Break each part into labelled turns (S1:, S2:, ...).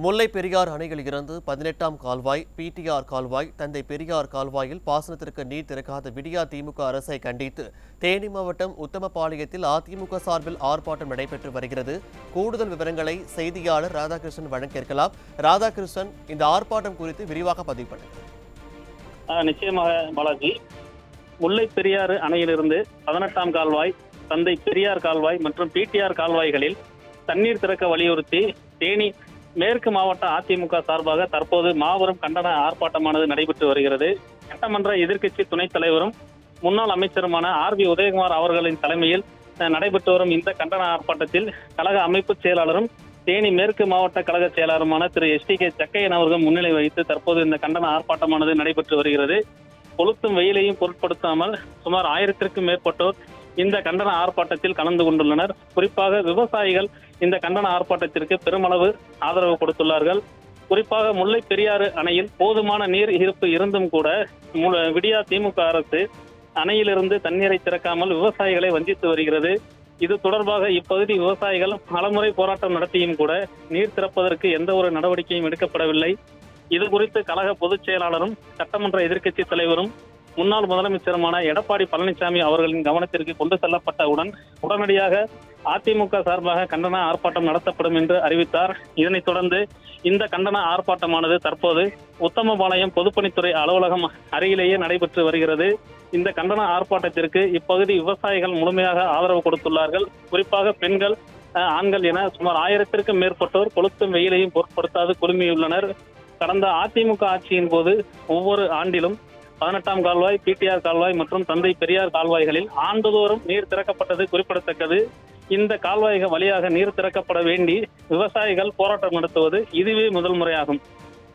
S1: முல்லை பெரியார் அணையில் இருந்து 18ஆம் கால்வாய், பிடிஆர் கால்வாய், தந்தை பெரியார் கால்வாயில் பாசனத்திற்கு நீர் திறக்காத விடியா திமுக அரசை கண்டித்து தேனி மாவட்டம் உத்தமபாளையத்தில் அதிமுக சார்பில் ஆர்ப்பாட்டம் நடைபெற்று வருகிறது. கூடுதல் விவரங்களை செய்தியாளர் ராதாகிருஷ்ணன் வழங்க கேட்கலாம். ராதாகிருஷ்ணன், இந்த ஆர்ப்பாட்டம் குறித்து விரிவாக பதிவு பண்ணுங்க.
S2: நிச்சயமாக பாலாஜி, முல்லை பெரியாறு அணையிலிருந்து 18ஆம் கால்வாய், தந்தை பெரியார் கால்வாய் மற்றும் பிடிஆர் கால்வாய்களில் தண்ணீர் திறக்க வலியுறுத்தி தேனி மேற்கு மாவட்ட அதிமுக சார்பாக தற்போது மாபெரும் கண்டன ஆர்ப்பாட்டமானது நடைபெற்று வருகிறது. சட்டமன்ற எதிர்க்கட்சி துணைத் தலைவரும் முன்னாள் அமைச்சருமான ஆர்.பி. உதயகுமார் அவர்களின் தலைமையில் நடைபெற்று வரும் இந்த கண்டன ஆர்ப்பாட்டத்தில் கழக அமைப்பு செயலாளரும் தேனி மேற்கு மாவட்ட கழக செயலாளருமான திரு எஸ்.டி.கே. சக்கையன் அவர்கள் முன்னிலை வகித்து தற்போது இந்த கண்டன ஆர்ப்பாட்டமானது நடைபெற்று வருகிறது. கொளுத்தும் வெயிலையும் பொருட்படுத்தாமல் சுமார் 1000க்கும் மேற்பட்டோர் இந்த கண்டன ஆர்ப்பாட்டத்தில் கலந்து கொண்டுள்ளனர். குறிப்பாக விவசாயிகள் இந்த கண்டன ஆர்ப்பாட்டத்திற்கு பெருமளவு ஆதரவு கொடுத்துள்ளார்கள். குறிப்பாக முல்லை பெரியாறு அணையில் போதுமான நீர் இருப்பு இருந்தும் கூட விடியா திமுக அரசு அணையிலிருந்து தண்ணீரை திறக்காமல் விவசாயிகளை வஞ்சித்து வருகிறது. இது தொடர்பாக இப்பகுதி விவசாயிகள் பலமுறை போராட்டம் நடத்தியும் கூட நீர் திறப்பதற்கு எந்த ஒரு நடவடிக்கையும் எடுக்கப்படவில்லை. இது குறித்து கழக பொதுச் செயலாளரும் சட்டமன்ற எதிர்க்கட்சி தலைவரும் முன்னாள் முதலமைச்சருமான எடப்பாடி பழனிசாமி அவர்களின் கவனத்திற்கு கொண்டு செல்லப்பட்டவுடன் உடனடியாக அதிமுக சார்பாக கண்டன ஆர்ப்பாட்டம் நடத்தப்படும் என்று அறிவித்தார். இதனைத் தொடர்ந்து இந்த கண்டன ஆர்ப்பாட்டமானது தற்போது உத்தமபாளையம் பொதுப்பணித்துறை அலுவலகம் அருகிலேயே நடைபெற்று வருகிறது. இந்த கண்டன ஆர்ப்பாட்டத்திற்கு இப்பகுதி விவசாயிகள் முழுமையாக ஆதரவு கொடுத்துள்ளார்கள். குறிப்பாக பெண்கள், ஆண்கள் என சுமார் 1000க்கும் மேற்பட்டோர் கொளுத்தும் வெயிலையும் பொருட்படுத்தாது குழுமியுள்ளனர். கடந்த அதிமுக ஆட்சியின் போது ஒவ்வொரு ஆண்டிலும் 18ஆம் கால்வாய், பிடிஆர் கால்வாய் மற்றும் தந்தை பெரியார் கால்வாய்களில் ஆண்டுதோறும் நீர் திறக்கப்பட்டது குறிப்பிடத்தக்கது. இந்த கால்வாய்கள் வழியாக நீர் திறக்கப்பட வேண்டி விவசாயிகள் போராட்டம் நடத்துவது இதுவே முதல் முறையாகும்.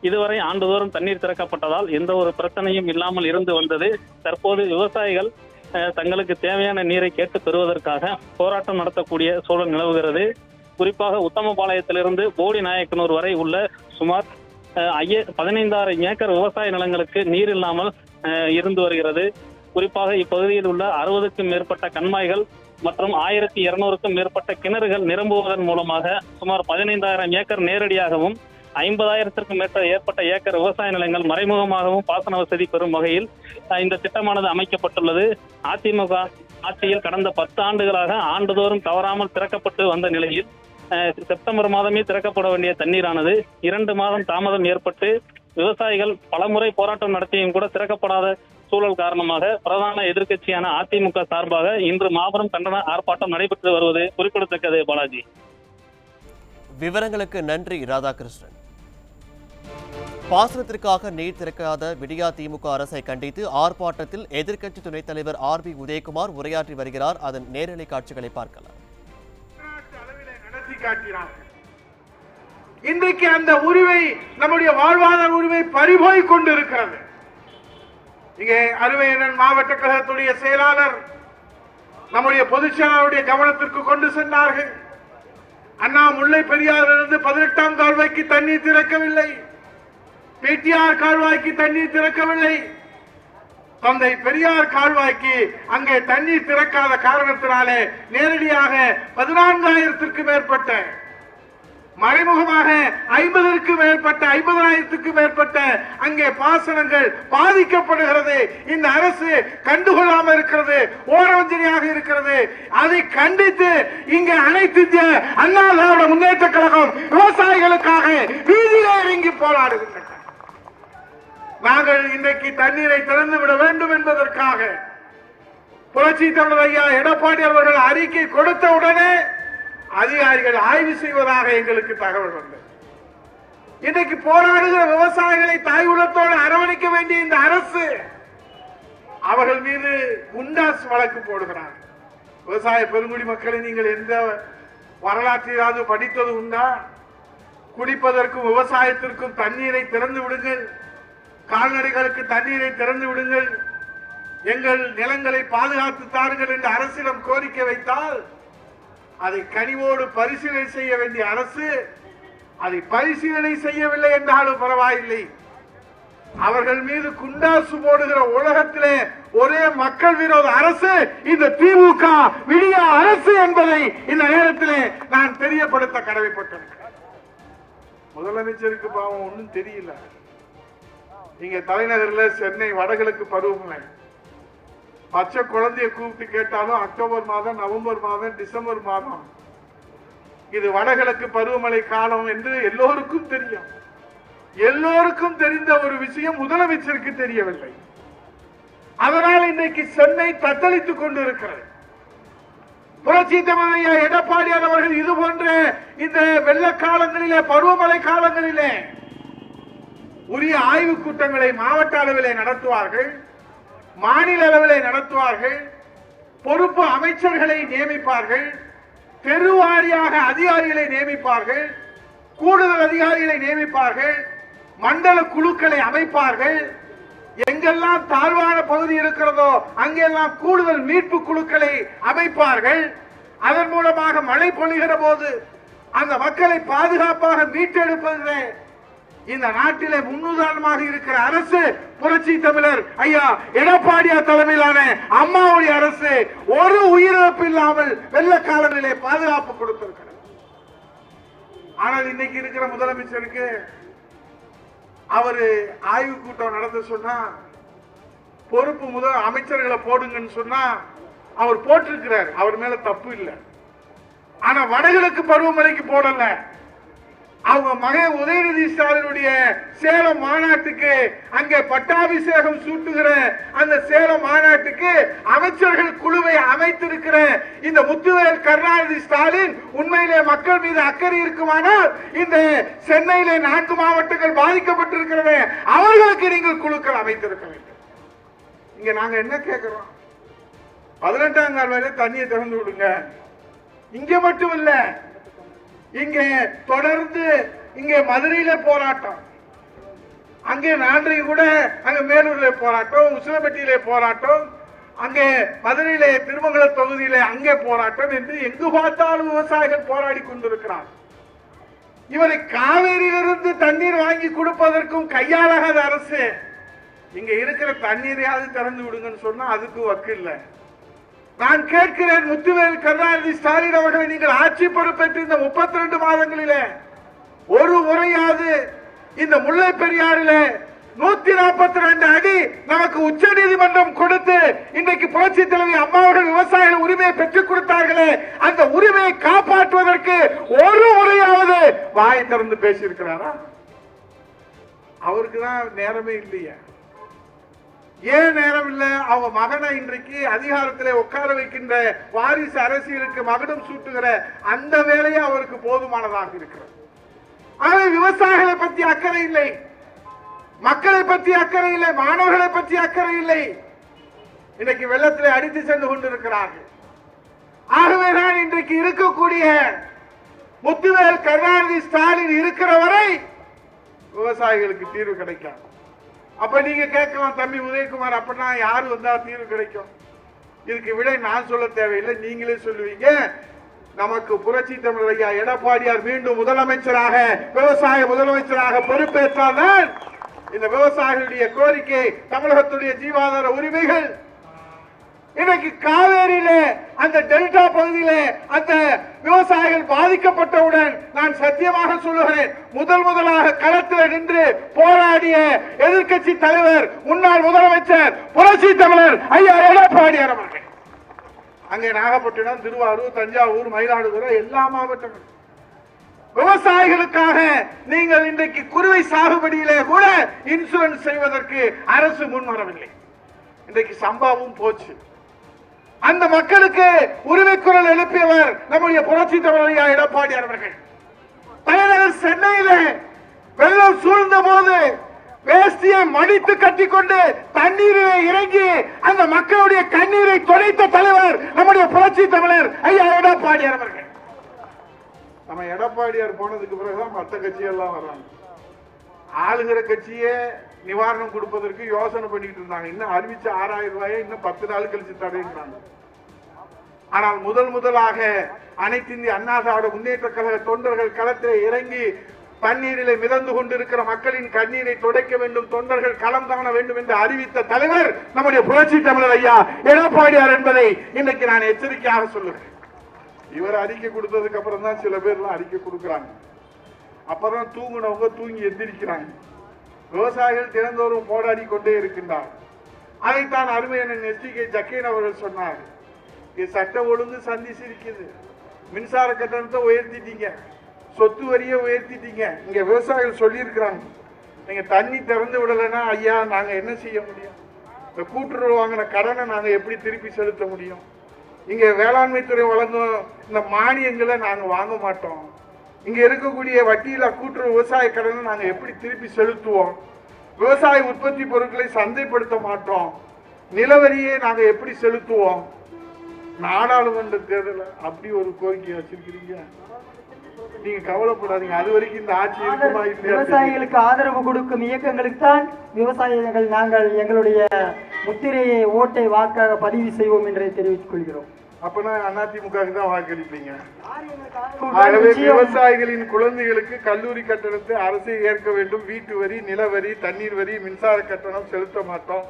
S2: இதுவரை ஆண்டுதோறும் தண்ணீர் திறக்கப்பட்டதால் எந்த ஒரு பிரச்சனையும் இல்லாமல் இருந்து வந்தது. தற்போது விவசாயிகள் தங்களுக்கு தேவையான நீரை கேட்டு பெறுவதற்காக போராட்டம் நடத்தக்கூடிய சூழல் நிலவுகிறது. குறிப்பாக உத்தமபாளையத்திலிருந்து போடி நாயக்கனூர் வரை உள்ள சுமார் 15,000 ஏக்கர் விவசாய நிலங்களுக்கு நீர் இல்லாமல் இருந்து வருகிறது. குறிப்பாக இப்பகுதியில் உள்ள 60க்கும் மேற்பட்ட கண்மாய்கள் மற்றும் 1200க்கும் மேற்பட்ட கிணறுகள் நிரம்புவதன் மூலமாக சுமார் 15,000 ஏக்கர் நேரடியாகவும் 50,000க்கும் ஏற்பட்ட ஏக்கர் விவசாய நிலங்கள் மறைமுகமாகவும் பாசன வசதி பெறும் வகையில் இந்த திட்டமானது அமைக்கப்பட்டுள்ளது. அதிமுக ஆட்சியில் கடந்த 10 ஆண்டுகளாக ஆண்டுதோறும் தவறாமல் திறக்கப்பட்டு வந்த நிலையில் செப்டம்பர் மாதமே திறக்கப்பட வேண்டிய தண்ணீரானது 2 மாதம் தாமதம் ஏற்பட்டு விவசாயிகள் பலமுறை போராட்டம் நடத்தியும் கூட திறக்கப்படாத சூழல் காரணமாக பிரதான எதிர்க்கட்சியான அதிமுக சார்பாக இன்று மாபெரும் கண்டன ஆர்ப்பாட்டம் நடைபெற்று வருவது குறிப்பிடத்தக்கது. பாலாஜி,
S1: விவரங்களுக்கு நன்றி ராதாகிருஷ்ணன். பாசனத்திற்காக நீர் திறக்காத விடியா திமுக அரசை கண்டித்து ஆர்ப்பாட்டத்தில் எதிர்க்கட்சி துணைத் தலைவர் ஆர்.பி. உதயகுமார் உரையாற்றி வருகிறார். அதன் நேரலை காட்சிகளை பார்க்கலாம்.
S3: இன்றைக்கு அந்த உரிமை, நம்முடைய வாழ்வாதார உரிமை பறிபோய் கொண்டிருக்கிறது. இங்கே அருமையண்ணன் மாவட்ட கழகத்துடைய செயலாளர் நம்முடைய பொதுச் செயலாளருடைய கவனத்திற்கு கொண்டு சென்றார்கள். அண்ணா, முல்லை பெரியாறிலிருந்து 18ஆம் கால்வாய்க்கு தண்ணீர் திறக்கவில்லை, பிடிஆர் கால்வாய்க்கு தண்ணீர் திறக்கவில்லை, தந்தை பெரியார் கால்வாய்க்கு அங்கே தண்ணீர் திறக்காத காரணத்தினாலே நேரடியாக 14,000க்கும் மேற்பட்ட, மறைமுகமாக 50,000க்கும் மேற்பட்ட அங்கே பாசனங்கள் பாதிக்கப்படுகிறது. இந்த அரசு கண்டுகொள்ளாமல் இருக்கிறது, ஓரவஞ்சனையாக இருக்கிறது. அதை கண்டித்து இங்கே அனைத்து இந்திய அண்ணா திராவிட முன்னேற்ற கழகம் விவசாயிகளுக்காக வீதியிலே இறங்கி போராடுகின்றன. நாங்கள் இன்றைக்கு தண்ணீரை திறந்து விட வேண்டும் என்பதற்காக புரட்சி தமிழர் ஐயா எடப்பாடி அவர்கள் அறிக்கை கொடுத்த உடனே அதிகாரிகள் ஆய்வு செய்வதாக எங்களுக்கு தகவல் வந்தது. இன்றைக்கு போராடுகிற விவசாயிகளை தாய் உள்ளத்தோடு அரவணைக்க வேண்டிய இந்த அரசு அவர்கள் மீது குண்டாஸ் வழக்கு போடுகிறார். விவசாய பெருங்குடி மக்களை நீங்கள் எந்த வரலாற்றையாவது படித்தது உண்டா? குடிப்பதற்கும் விவசாயத்திற்கும் தண்ணீரை திறந்து விடுங்கள், கால்நடைகளுக்கு தண்ணீரை திறந்து விடுங்கள், எங்கள் நிலங்களை பாதுகாத்து தாருங்கள் என்று அரசிடம் கோரிக்கை வைத்தால் அதை கனிவோடு பரிசீலனை செய்ய வேண்டிய அரசு அதை பரிசீலனை செய்யவில்லை என்றாலும் பரவாயில்லை. அவர்கள் மீது குண்டாசு போடுகிற உலகத்திலே ஒரே மக்கள் விரோத அரசு இந்த திமுக விடியா அரசு என்பதை இந்த நேரத்திலே நான் தெரியப்படுத்த கடமைப்பட்டிருக்கிறேன். முதலமைச்சருக்கு பாவம் ஒன்றும் தெரியல. இங்க தலைநகர்ல சென்னை வடகிழக்கு பருவமழை பச்சை குழந்தைய கூப்பிட்டு கேட்டாலும் அக்டோபர் மாதம், நவம்பர் மாதம், டிசம்பர் மாதம் இது வடகிழக்கு பருவமழை காலம் என்று எல்லோருக்கும் தெரியும். எல்லோருக்கும் தெரிந்த ஒரு விஷயம் முதலமைச்சருக்கு தெரியவில்லை. அதனால் இன்றைக்கு சென்னை தத்தளித்துக் கொண்டிருக்கிறது. புரட்சி தமிழர் எடப்பாடியார் அவர்கள் இது போன்ற இந்த வெள்ள காலங்களிலே, பருவமழை காலங்களிலே உரிய ஆய்வுக் கூட்டங்களை மாவட்ட அளவிலே நடத்துவார்கள், மாநில அளவிலே நடத்துவார்கள், பொறுப்பு அமைச்சர்களை நியமிப்பார்கள், தெருவாரியாக அதிகாரிகளை நியமிப்பார்கள், கூடுதல் அதிகாரிகளை நியமிப்பார்கள், மண்டல குழுக்களை அமைப்பார்கள். எங்கெல்லாம் தாழ்வான பகுதி இருக்கிறதோ அங்கெல்லாம் கூடுதல் மீட்பு குழுக்களை அமைப்பார்கள். அதன் மூலமாக மழை பொழிகிற போது அந்த மக்களை பாதுகாப்பாக மீட்டெடுப்பதிலே இந்த நாட்டிலே முன்னுதாரணமாக இருக்கிற அரசு புரட்சி தமிழர் ஐயா எடப்பாடியார் தலைமையிலான அம்மாவுடைய அரசு. ஒரு உயிரிழப்பு இல்லாமல் வெள்ள காலங்களிலே பாதுகாப்பு கொடுத்திருக்கிறது. ஆனால் இன்னைக்கு இருக்கிற முதலமைச்சருக்கு அவரு ஆய்வு கூட்டம் நடந்து சொன்னா, பொறுப்பு அமைச்சர்களை போடுங்கன்னு சொன்னா அவர் போட்டிருக்கிறார், அவர் மேல தப்பு இல்லை. ஆனா வடகிழக்கு பருவமழைக்கு போடல. அவங்க மகன் உதயநிதி ஸ்டாலினுடைய சேலம் மாநாட்டுக்கு, அங்கே பட்டாபிஷேகம் சூட்டுகிற அந்த சேலம் மாநாட்டுக்கு அமைச்சர்கள் குழுவை அமைத்திருக்கிற இந்த முத்துவேல் கருணாநிதி ஸ்டாலின் உண்மையிலே மக்கள் மீது அக்கறை இருக்குமானால் இந்த சென்னையிலே 4 மாவட்டங்கள் பாதிக்கப்பட்டிருக்கிறது, அவர்களுக்கு நீங்கள் குழுக்கள் அமைத்திருக்க வேண்டும். இங்க நாங்க என்ன கேட்கிறோம்? 18ஆம் கால்வாயில தண்ணியை திறந்து விடுங்க. இங்க மட்டும் இல்ல, இங்கே தொடர்ந்து இங்கே மதுரையில போராட்டம், அங்கே நான்கையும் கூட அங்க மேலூர்ல போராட்டம், உசிலம்பட்டியிலே போராட்டம், அங்கே மதுரையிலே திருமங்கல தொகுதியிலே அங்கே போராட்டம் என்று எங்கு பார்த்தாலும் விவசாயிகள் போராடி கொண்டிருக்கிறார். இவரை காவேரியிலிருந்து தண்ணீர் வாங்கி கொடுப்பதற்கும் கையாளாத அரசு இங்க இருக்கிற தண்ணீரையாவது திறந்து விடுங்கன்னு சொன்னா அதுக்கு வக்கு இல்லை. நான் கேட்கிறேன், முத்துவேல் கருணாநிதி ஸ்டாலின் அவர்களை நீங்கள் ஆட்சி பொறுப்பேற்று இந்த 32 மாதங்களிலே ஒரு முறையாவது இந்த முல்லை பெரியாறிலே 142 அடி நமக்கு உச்ச நீதிமன்றம் கொடுத்து இன்றைக்கு புரட்சி தலைவி அம்மாவுடைய விவசாயிகள் உரிமையை பெற்றுக் கொடுத்தார்களே, அந்த உரிமையை காப்பாற்றுவதற்கு ஒரு முறையாவது வாய் திறந்து பேசியிருக்கிறாரா? அவருக்கு தான் நேரமே இல்லையா? ஏன் நேரம் இல்லை? அவங்க மகனை இன்றைக்கு அதிகாரத்திலே உட்கார வைக்கின்ற வாரிசு அரசியலுக்கு மகுடம் சூட்டுகிற அந்த வேலையை அவருக்கு போதுமானதாக இருக்கிறது. ஆகவே விவசாயிகளை பற்றி அக்கறை இல்லை, மக்களை பற்றி அக்கறை இல்லை, மாணவர்களை பற்றி அக்கறை இல்லை. இன்றைக்கு வெள்ளத்திலே அடித்து சென்று கொண்டிருக்கிறார்கள். ஆகவேதான் இன்றைக்கு இருக்கக்கூடிய முத்துவேல் கருணாநிதி ஸ்டாலின் இருக்கிற வரை விவசாயிகளுக்கு தீர்வு கிடைக்காது. அப்ப நீங்க கேட்கலாம், தம்பி உதயகுமார், அப்படின்னா யாரு வந்தா தீர்வு கிடைக்கும்? இதுக்கு விட நான் சொல்ல தேவையில்லை, நீங்களே சொல்லுவீங்க. நமக்கு புரட்சி தமிழர் ஐயா எடப்பாடியார் மீண்டும் முதலமைச்சராக, விவசாய முதலமைச்சராக பொறுப்பேற்றால்தான் இந்த விவசாயிகளுடைய கோரிக்கை, தமிழகத்துடைய ஜீவாதார உரிமைகள் இன்னைக்கு காவேரியிலே அந்த டெல்டா பகுதியிலே அந்த விவசாயிகள் பாதிக்கப்பட்டவுடன் நான் சத்தியமாக சொல்லுகிறேன், முதலாக களத்தில் நின்று போராடிய எதிர்க்கட்சி தலைவர் முன்னாள் முதலமைச்சர் புரட்சி தமிழர் ஐயா எடப்பாடியார் அவர்கள். அங்கே நாகப்பட்டினம், திருவாரூர், தஞ்சாவூர், மயிலாடுதுறை எல்லா மாவட்டங்களும் விவசாயிகளுக்காக நீங்கள் இன்றைக்கு குறுவை சாகுபடியிலே கூட இன்சூரன்ஸ் செய்வதற்கு அரசு முன்வரவில்லை. இன்றைக்கு சம்பாவும் போச்சு. அந்த மக்களுக்கு உரிமை குரல் எழுப்பியவர் நம்முடைய புரட்சி தமிழர் எடப்பாடியார் அவர்கள். தலைநகர் சென்னையிலே வெள்ளம் சூழ்ந்த போது வேஷ்டியை மடித்து கட்டிக்கொண்டு தண்ணீரிலே இறங்கி அந்த மக்களுடைய கண்ணீரை துடைத்த தலைவர் நம்முடைய புரட்சி தமிழர் ஐயா எடப்பாடியார் அவர்கள். நம்ம எடப்பாடியார் போனதுக்கு பிறகுதான் மற்ற கட்சியெல்லாம் வர்றாங்க. ஆளுகிற கட்சியே நிவாரணம் கொடுப்பதற்கு யோசனை பண்ணிட்டு இருந்தாங்க. இன்னும் அறிவிச்ச 6000 ரூபாயை இன்னும் 10 நாள் கழிச்சு தடையின்றாங்க. ஆனால் முதலாக அனைத்து இந்திய அண்ணா திராவிட முன்னேற்ற கழக தொண்டர்கள் களத்திலே இறங்கி தண்ணீரிலே மிதந்து கொண்டிருக்கிற மக்களின் கண்ணீரை துடைக்க வேண்டும், தொண்டர்கள் களம் காண வேண்டும் என்று அறிவித்த தலைவர் நம்முடைய புரட்சி தமிழர் ஐயா எடப்பாடியார் என்பதை இன்னைக்கு நான் எச்சரிக்கையாக சொல்லுகிறேன். இவர் அறிக்கை கொடுத்ததுக்கு அப்புறம் தான் சில பேர் அறிக்கை கொடுக்கிறாங்க. அப்பதான் தூங்குனவங்க தூங்கி எந்திரிக்கிறாங்க. விவசாயிகள் தினந்தோறும் போராடி கொண்டே இருக்கின்றார். அதைத்தான் அருமையான எஸ்.டி.கே. ஜக்கீன் அவர்கள் சொன்னார். இது சட்ட ஒழுங்கு சந்திச்சிருக்குது. மின்சார கட்டணத்தை உயர்த்திட்டீங்க, சொத்து வரியை உயர்த்திட்டீங்க. இங்க விவசாயிகள் சொல்லி இருக்கிறாங்க, நீங்க தண்ணி திறந்து விடலைன்னா ஐயா நாங்க என்ன செய்ய முடியும்? இந்த கூட்டுறவு வாங்கின கடனை நாங்க எப்படி திருப்பி செலுத்த முடியும்? இங்க வேளாண்மை துறை வழங்கும் இந்த மானியங்களை நாங்க வாங்க மாட்டோம். இங்க இருக்கக்கூடிய வட்டியில்லா கூட்டுறவு விவசாய கடனை நாங்க எப்படி திருப்பி செலுத்துவோம்? விவசாய உற்பத்தி பொருட்களை சந்தைப்படுத்த மாட்டோம். நிலவரியை நாங்க எப்படி செலுத்துவோம்? நாடாளுமன்ற தேர்தல் அப்படி ஒரு கோரிக்கை வச்சிருக்கிறீங்க. நீங்க கவலைப்படாதீங்க, அது வரைக்கும் இந்த ஆட்சி இருக்குமா?
S4: விவசாயிகளுக்கு ஆதரவு கொடுக்கும் இயக்கங்களுக்கு தான் விவசாயிகள் நாங்கள் எங்களுடைய முத்திரையை ஓட்டை வாக்காக பதிவு செய்வோம் என்று தெரிவித்துக் கொள்கிறோம்.
S3: அப்பனா அதிமுகவுக்கு தான் வாக்களிப்பீங்க. ஆகவே விவசாயிகளின் குழந்தைகளுக்கு கல்லூரி கட்டணத்தை அரசு ஏற்க வேண்டும். வீட்டு வரி, நிலவரி, தண்ணீர் வரி, மின்சார கட்டணம் செலுத்த மாட்டோம்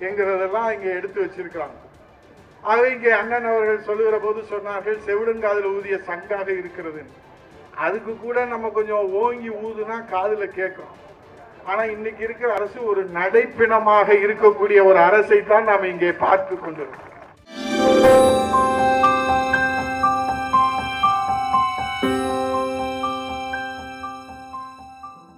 S3: என்கிறதெல்லாம் இங்க எடுத்து வச்சிருக்கிறாங்க. ஆகவே இங்கே அண்ணன் அவர்கள் சொல்லுகிற போது சொன்னார்கள் செவிடுங்காதில் ஊதிய சங்காக இருக்கிறது. அதுக்கு கூட நம்ம கொஞ்சம் ஓங்கி ஊதுனா காதுல கேட்கும். ஆனா இன்னைக்கு இருக்கிற அரசு ஒரு நடைப்பிணமாக இருக்கக்கூடிய ஒரு அரசை தான் நாம் இங்கே பார்த்து கொண்டிருக்கோம்.